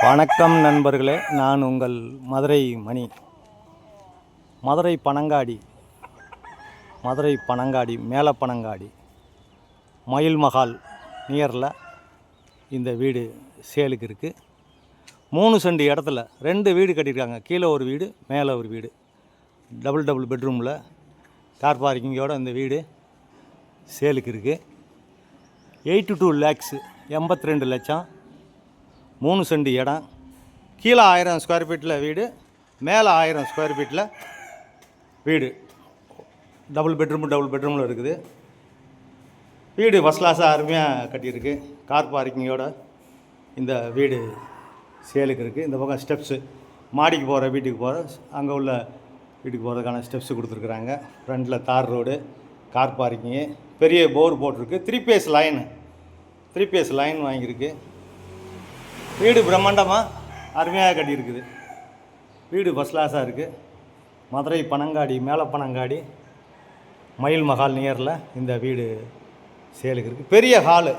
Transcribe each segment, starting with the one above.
வணக்கம் நண்பர்களே, நான் உங்கள் மதுரை மணி. மதுரை பனங்காடி மேலப்பனங்காடி மயில் மஹால் நியரில் இந்த வீடு சேலுக்கு இருக்குது. 3 சென்ட் இடத்துல 2 வீடு கட்டியிருக்காங்க. கீழே ஒரு வீடு, மேலே ஒரு வீடு, டபுள் பெட்ரூமில் கார் பார்க்கிங்கோடு இந்த வீடு சேலுக்கு இருக்குது. 82 lakhs 82 லட்சம். 3 சென்ட் இடம். கீழே 1000 ஸ்கொயர் ஃபீட்டில் வீடு, மேலே 1000 ஸ்கொயர் ஃபீட்டில் வீடு. டபுள் பெட்ரூமில் இருக்குது. வீடு ஃபஸ்ட் கிளாஸாக அருமையாக கட்டியிருக்கு. கார் பார்க்கிங்கோட இந்த வீடு சேலுக்கு இருக்குது. இந்த பக்கம் ஸ்டெப்ஸு, மாடிக்கு போகிற வீட்டுக்கு போகிற அங்கே உள்ள வீட்டுக்கு போகிறதுக்கான ஸ்டெப்ஸு கொடுத்துருக்குறாங்க. ஃப்ரண்டில் தார் ரோடு, கார் பார்க்கிங்கு, பெரிய போர் போட்டிருக்கு. 3 பேஸ் லைன் வாங்கியிருக்கு. வீடு பிரம்மாண்டமாக அருமையாக கட்டியிருக்குது. வீடு ஃபஸ்ட் கிளாஸாக இருக்குது. மதுரை பனங்காடி மேலப்பனங்காடி மயில் மஹால் நியரில் இந்த வீடு சேலுக்கு இருக்குது. பெரிய ஹாலு,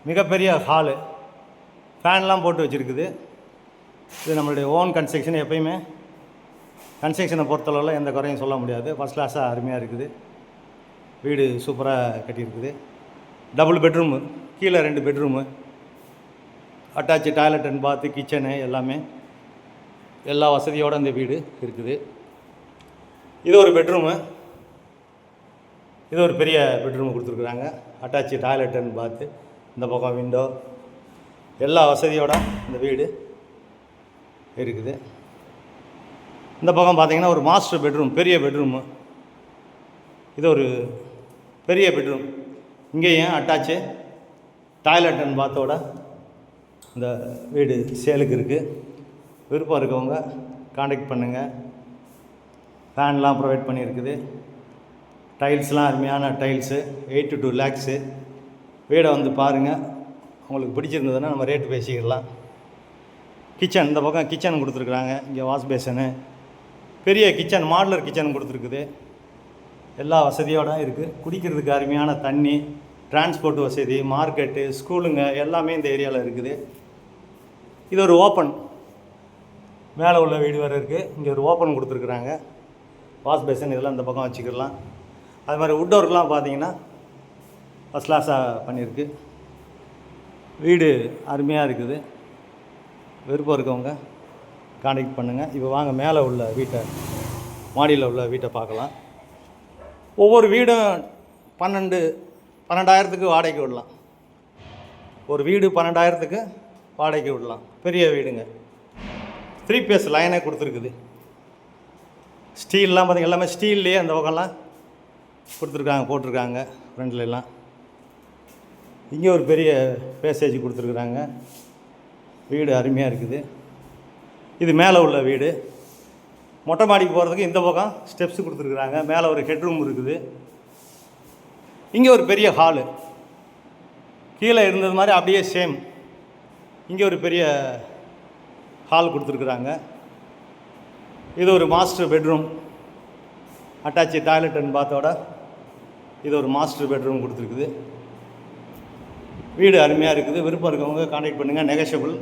மிகப்பெரிய ஹாலு, ஃபேன்லாம் போட்டு வச்சுருக்குது. இது நம்மளுடைய ஓன் கன்ஸ்ட்ரக்ஷன். எப்பயுமே கன்ஸ்ட்ரக்ஷனை பொறுத்தளவில் எந்த குறையும் சொல்ல முடியாது. ஃபஸ்ட் கிளாஸாக அருமையாக இருக்குது. வீடு சூப்பராக கட்டியிருக்குது. டபுள் பெட்ரூமு, கீழே 2 பெட்ரூமு, அட்டாச்சு டாய்லெட் அண்ட் பாத்து, கிச்சனு எல்லாமே எல்லா வசதியோடு இந்த வீடு இருக்குது. இது ஒரு பெட்ரூமு, இது ஒரு பெரிய பெட்ரூமு கொடுத்துருக்குறாங்க. அட்டாச்சு டாய்லெட் அண்ட் பாத்து, இந்த பக்கம் விண்டோ, எல்லா வசதியோட இந்த வீடு இருக்குது. இந்த பக்கம் பார்த்திங்கன்னா ஒரு மாஸ்டர் பெட்ரூம், பெரிய பெட்ரூமு. இது ஒரு பெரிய பெட்ரூம். இங்கேயும் அட்டாச்சு டாய்லெட் அண்ட் பாத்தோட இந்த வீடு சேலுக்கு இருக்குது. விருப்பம் இருக்கவங்க காண்டாக்ட் பண்ணுங்கள். ஃபேன்லாம் ப்ரொவைட் பண்ணியிருக்குது. டைல்ஸ்லாம் அருமையான டைல்ஸு. 82 lakhs. வீடை வந்து பாருங்கள். உங்களுக்கு பிடிச்சிருந்ததுன்னா நம்ம ரேட்டு பேசிக்கிடலாம். கிச்சன், இந்த பக்கம் கிச்சன் கொடுத்துருக்குறாங்க. இங்கே வாஷ் பேசனு, பெரிய கிச்சன், மாடுலர் கிச்சன் கொடுத்துருக்குது. எல்லா வசதியோடு இருக்குது. குடிக்கிறதுக்கு அருமையான தண்ணி, டிரான்ஸ்போர்ட் வசதி, மார்க்கெட்டு, ஸ்கூலுங்க எல்லாமே இந்த ஏரியாவில் இருக்குது. இது ஒரு ஓப்பன், மேலே உள்ள வீடு வேறு இருக்குது. இங்கே ஒரு ஓப்பன் கொடுத்துருக்குறாங்க. வாஷ் பேசன் இதெல்லாம் இந்த பக்கம் வச்சுக்கிடலாம். அது மாதிரி வுட் ஒர்க்லாம் பார்த்தீங்கன்னா ஃபஸ்ட் கிளாஸாக பண்ணியிருக்கு. வீடு அருமையாக இருக்குது. விருப்பம் இருக்கவங்க காண்டாக்ட் பண்ணுங்கள். இப்போ வாங்க மேலே உள்ள வீட்டை, மாடியில் உள்ள வீட்டை பார்க்கலாம். ஒவ்வொரு வீடும் 12,000க்கு வாடகைக்கு விடலாம். ஒரு வீடு 12,000க்கு வாடகைக்கு விடலாம். பெரிய வீடுங்க. 3 பேஸ் லைனே கொடுத்துருக்குது. ஸ்டீல்லாம் பார்த்திங்க, எல்லாமே ஸ்டீல்லையே அந்த பக்கம்லாம் கொடுத்துருக்காங்க, போட்டிருக்காங்க ஃப்ரண்ட்ல எல்லாம். இங்கே ஒரு பெரிய பேசேஜ் கொடுத்துருக்குறாங்க. வீடு அருமையாக இருக்குது. இது மேலே உள்ள வீடு. மொட்டை மாடிக்கு போகிறதுக்கு இந்த பக்கம் ஸ்டெப்ஸு கொடுத்துருக்குறாங்க. மேலே ஒரு ஹெட்ரூம் இருக்குது. இங்கே ஒரு பெரிய ஹாலு, கீழே இருந்தது மாதிரி அப்படியே சேம். இங்கே ஒரு பெரிய ஹால் கொடுத்துருக்குறாங்க. இது ஒரு master bedroom, attach toilet and பாத்தோட இது ஒரு மாஸ்டர் பெட்ரூம் கொடுத்துருக்குது. வீடு அருமையாக இருக்குது. விருப்பம் இருக்கவங்க காண்டாக்ட் பண்ணுங்கள். நெகஷியபிள்.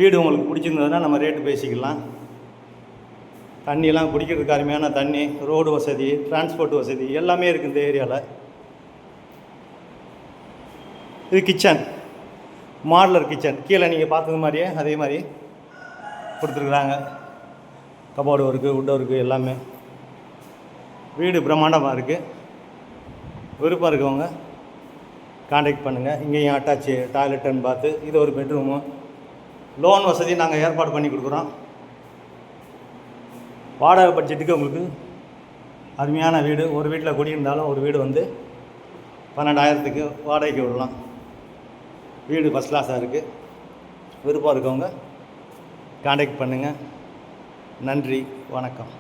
வீடு உங்களுக்கு பிடிச்சிருந்ததுன்னா நம்ம ரேட்டு பேசிக்கலாம். தண்ணியெல்லாம் குடிக்கிறதுக்கு அருமையான தண்ணி, ரோடு வசதி, டிரான்ஸ்போர்ட் வசதி எல்லாமே இருக்குது இந்த ஏரியாவில். இது கிச்சன், மாடுலர் கிச்சன். கீழே நீங்கள் பார்த்தது மாதிரியே அதே மாதிரி கொடுத்துருக்குறாங்க. கபோர்டு ஒர்க்கு, வுட் ஒர்க்கு எல்லாமே. வீடு பிரம்மாண்டமாக இருக்குது. விருப்பம் இருக்கவங்க காண்டாக்ட் பண்ணுங்கள். இங்கேயும் அட்டாச்சு டாய்லெட் அண்ட் பாத்து, இது ஒரு பெட்ரூமு. லோன் வசதி நாங்கள் ஏற்பாடு பண்ணி கொடுக்குறோம். வாடகை பட்ஜெட்டுக்கு உங்களுக்கு அருமையான வீடு. ஒரு வீட்டில் குடியிருந்தாலும் ஒரு வீடு வந்து 12,000க்கு வாடகைக்கு விடலாம். வீடு ஃபஸ்ட் கிளாஸாக இருக்குது. விருப்பம் இருக்கவங்க காண்டாக்ட் பண்ணுங்கள். நன்றி, வணக்கம்.